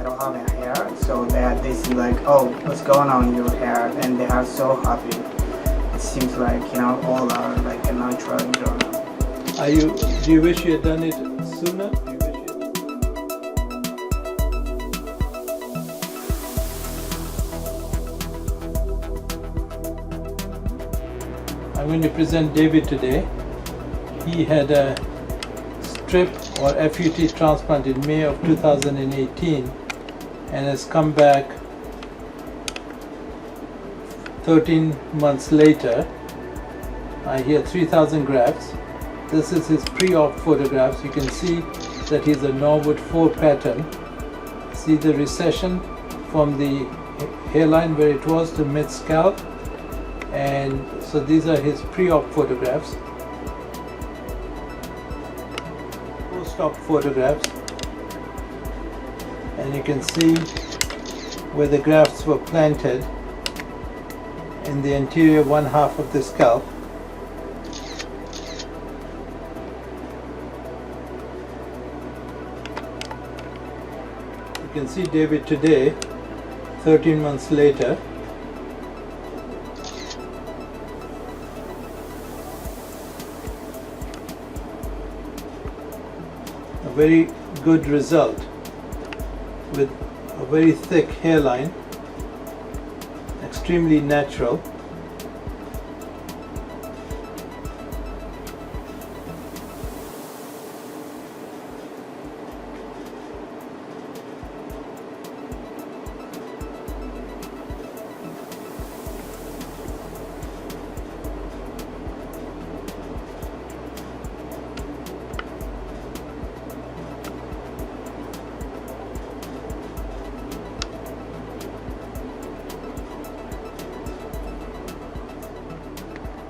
don't have a hair, so that they see like, oh, what's going on in your hair, and they are so happy. It seems like, you know, all are like a natural grown up. Do you wish you had done it sooner? I'm going to present David today. He had a strip or FUT transplant in May of 2018 and has come back 13 months later. He had 3,000 grafts. This is his pre-op photographs. You can see that he's a Norwood 4 pattern. See the recession from the hairline where it was to mid-scalp. And so these are his pre-op photographs. Post-op photographs. And you can see where the grafts were planted in the anterior one half of the scalp. You can see David today, 13 months later. A very good result with a very thick hairline, extremely natural.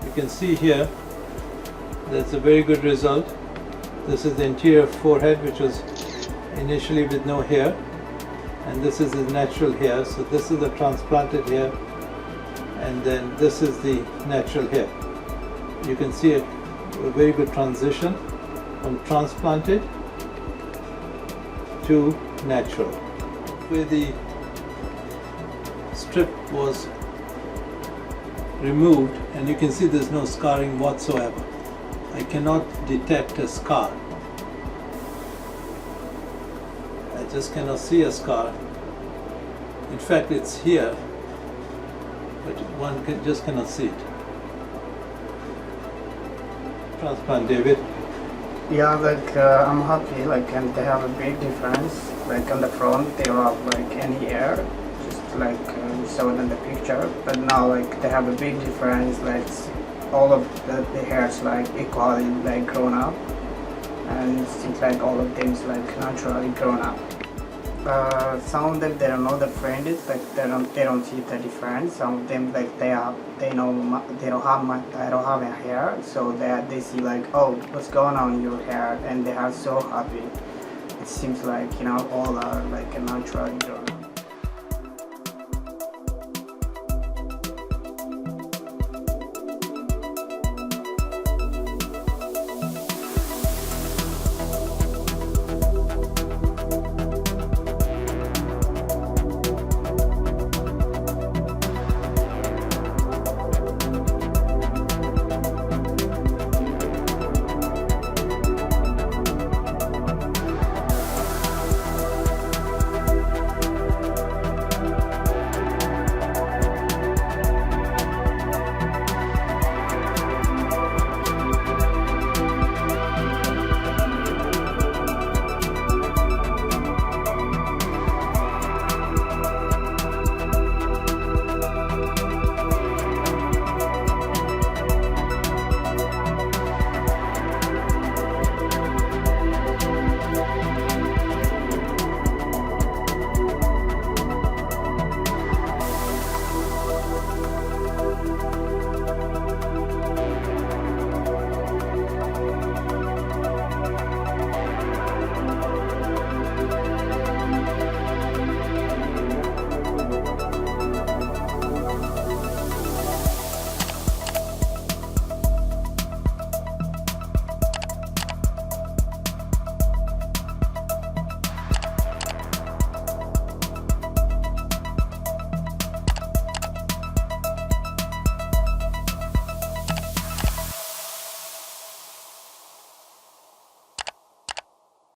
You can see here that's a very good result. This is the interior forehead, which was initially with no hair, and this is his natural hair. So this is the transplanted hair, and then this is the natural hair. You can see a very good transition from transplanted to natural. Where the strip was removed, and you can see there's no scarring whatsoever. I cannot detect a scar. I just cannot see a scar. In fact, it's here, but one just cannot see it. Transplant, David. Yeah, like I'm happy, like, and they have a big difference. Like on the front, they don't have like any hair, just like you saw it in the picture. But now, like, they have a big difference. Like all of the hairs like equally like grown up, and it seems like all of them is like naturally grown up. Some of them they don't know the friend is like they don't see the difference. Some of them like they don't have a hair, so that they see like, oh, what's going on in your hair, and they are so happy. It seems like, you know, all are like a naturally grown.